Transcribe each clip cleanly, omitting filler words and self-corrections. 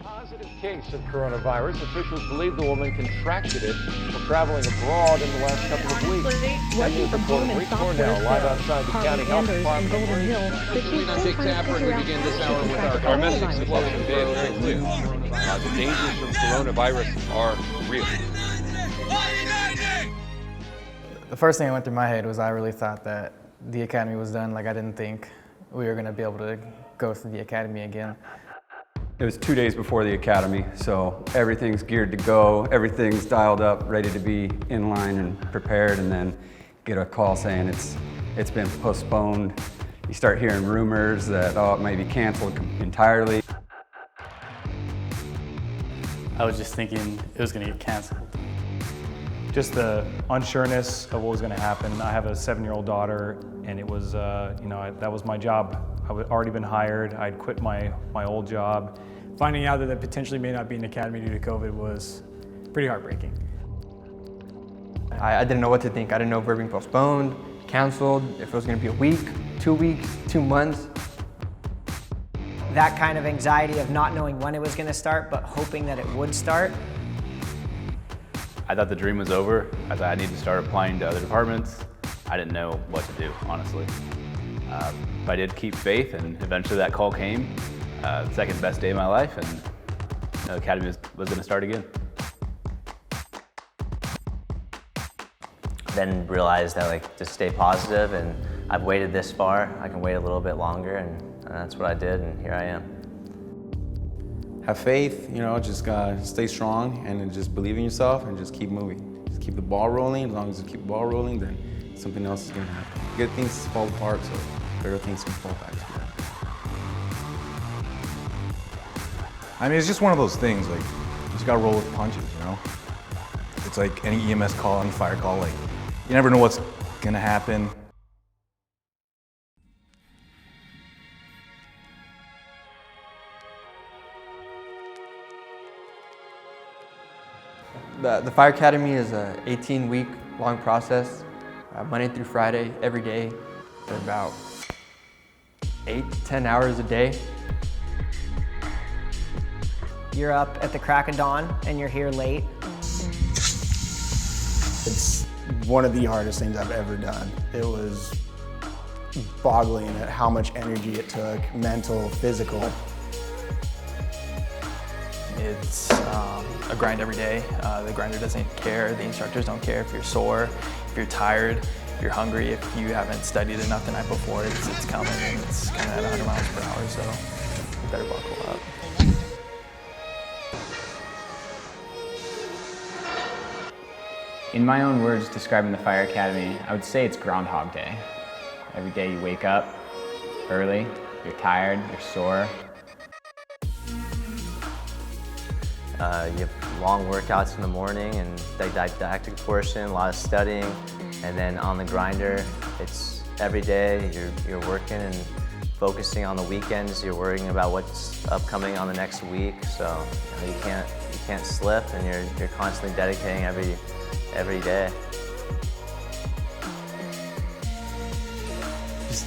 Positive case of coronavirus. Officials believe the woman contracted it while traveling abroad in the last couple of weeks. Working from home in South Cornell, live outside the county health Anders in department. Golden Hill, but she's on still Dick trying to Tapper, and figure we out begin how this she hour with contracted our message coronavirus. is well conveyed very clear. The dangers from coronavirus are real. The first thing that went through my head was I really thought that the academy was done. Like, I didn't think we were going to be able to go through the academy again. It was 2 days before the academy, so everything's geared to go, everything's dialed up, ready to be in line and prepared, and then get a call saying it's been postponed. You start hearing rumors that, oh, it might be canceled entirely. I was just thinking it was going to get canceled. Just the unsureness of what was going to happen. I have a 7-year-old daughter, and it was, that was my job. I had already been hired. I'd quit my old job. Finding out that I potentially may not be in the academy due to COVID was pretty heartbreaking. I didn't know what to think. I didn't know if we were being postponed, canceled, if it was going to be a week, 2 weeks, 2 months. That kind of anxiety of not knowing when it was going to start, but hoping that it would start. I thought the dream was over. I thought I needed to start applying to other departments. I didn't know what to do, honestly. But I did keep faith, and eventually that call came. Second best day of my life, and the academy was going to start again. Then realized that, like, to stay positive, and I've waited this far. I can wait a little bit longer, and that's what I did, and here I am. Have faith, just gotta stay strong and then just believe in yourself and just keep moving. Just keep the ball rolling. As long as you keep the ball rolling, then something else is gonna happen. Good things fall apart, so better things can fall back together. I mean, it's just one of those things, like, you just gotta roll with the punches, It's like any EMS call, any fire call, like, you never know what's gonna happen. The Fire Academy is an 18-week long process, Monday through Friday, every day, for about 8 to 10 hours a day. You're up at the crack of dawn and you're here late. It's one of the hardest things I've ever done. It was boggling at how much energy it took, mental, physical. It's a grind every day. The grinder doesn't care, the instructors don't care if you're sore, if you're tired, if you're hungry, if you haven't studied enough the night before, it's coming, and it's kind of at 100 miles per hour, so you better buckle up. In my own words describing the Fire Academy, I would say it's Groundhog Day. Every day you wake up early, you're tired, you're sore. You have long workouts in the morning and the didactic portion, a lot of studying, and then on the grinder, it's every day you're working and focusing on the weekends. You're worrying about what's upcoming on the next week, so you can't slip, and you're constantly dedicating every day. Just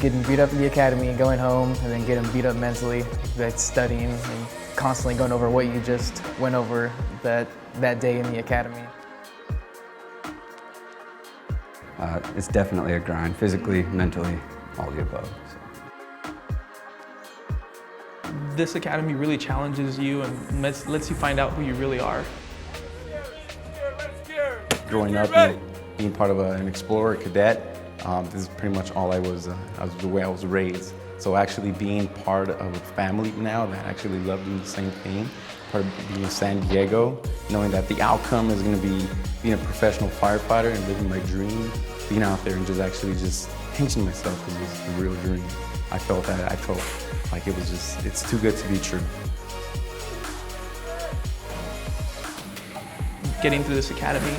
getting beat up at the academy and going home, and then getting beat up mentally, that's studying and constantly going over what you just went over that day in the academy. It's definitely a grind, physically, mentally, all the above. This academy really challenges you and lets you find out who you really are. Growing up and being part of an explorer cadet, this is pretty much all I was the way I was raised. So actually being part of a family now that actually love doing the same thing, part of being in San Diego, knowing that the outcome is going to be being a professional firefighter and living my dream, being out there and just pinching myself because it was the real dream. I felt like it's too good to be true. Getting through this academy,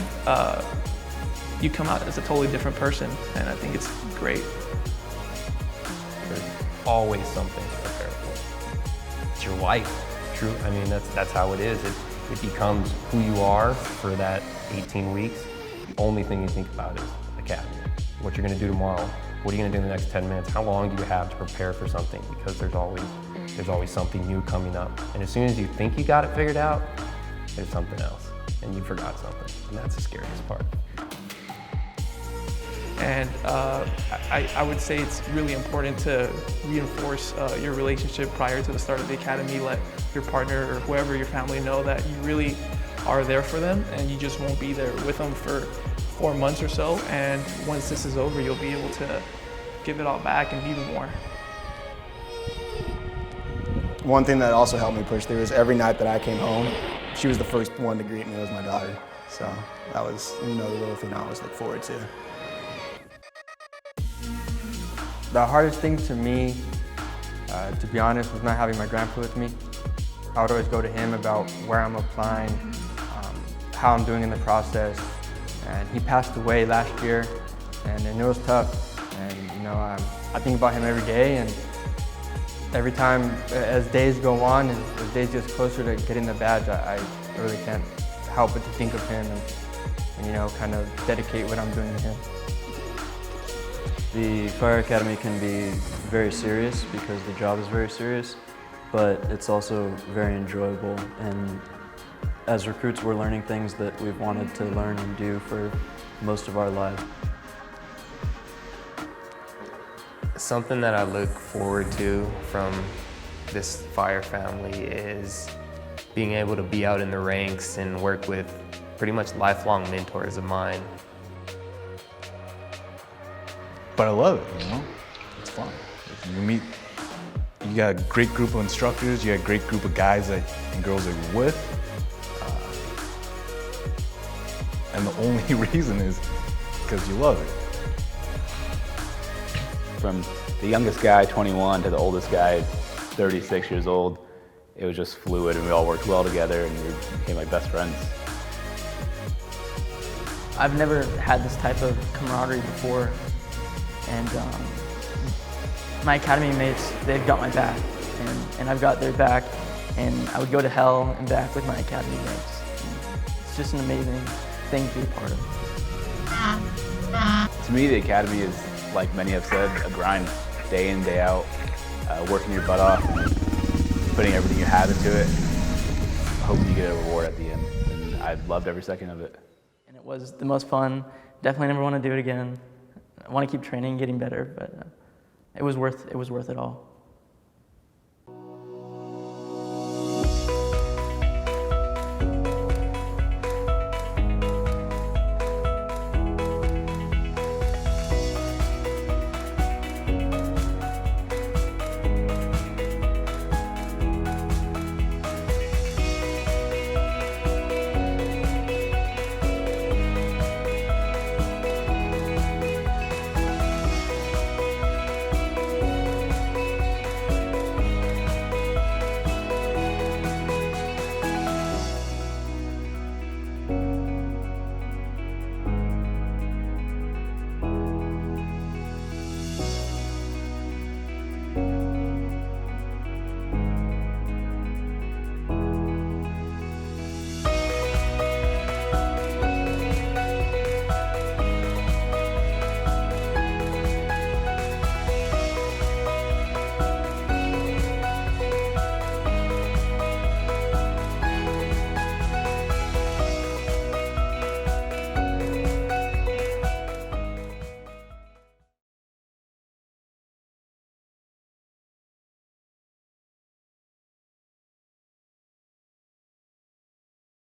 you come out as a totally different person, and I think it's great. There's always something to prepare for. It's your life. True. I mean, that's how it is. It becomes who you are for that 18 weeks. The only thing you think about is academy. What you're going to do tomorrow, What are you gonna do in the next 10 minutes? How long do you have to prepare for something? Because there's always something new coming up. And as soon as you think you got it figured out, there's something else, and you forgot something, and that's the scariest part. And I would say it's really important to reinforce your relationship prior to the start of the academy. Let your partner or whoever your family know that you really are there for them, and you just won't be there with them for 4 months or so. And once this is over, you'll be able to give it all back and even more. One thing that also helped me push through is every night that I came home, she was the first one to greet me. It was my daughter. So that was another little thing I always look forward to. The hardest thing to me, to be honest, was not having my grandpa with me. I would always go to him about where I'm applying, how I'm doing in the process. And he passed away last year, and it was tough. And I think about him every day, and every time as days go on, as days get closer to getting the badge, I really can't help but to think of him and kind of dedicate what I'm doing to him. The Fire Academy can be very serious because the job is very serious, but it's also very enjoyable. And as recruits, we're learning things that we've wanted to learn and do for most of our lives. Something that I look forward to from this fire family is being able to be out in the ranks and work with pretty much lifelong mentors of mine. But I love it, It's fun. You got a great group of instructors, you got a great group of guys and girls that you're with. And the only reason is because you love it. From the youngest guy, 21, to the oldest guy, 36 years old, it was just fluid, and we all worked well together, and we became like best friends. I've never had this type of camaraderie before, and my academy mates, they've got my back, and I've got their back, and I would go to hell and back with my academy mates. It's just an amazing thing to be a part of. To me, the academy is, like many have said, a grind, day in, day out, working your butt off, putting everything you have into it, hoping you get a reward at the end. And I loved every second of it. And it was the most fun. Definitely never want to do it again. I want to keep training, getting better, but it was worth it all.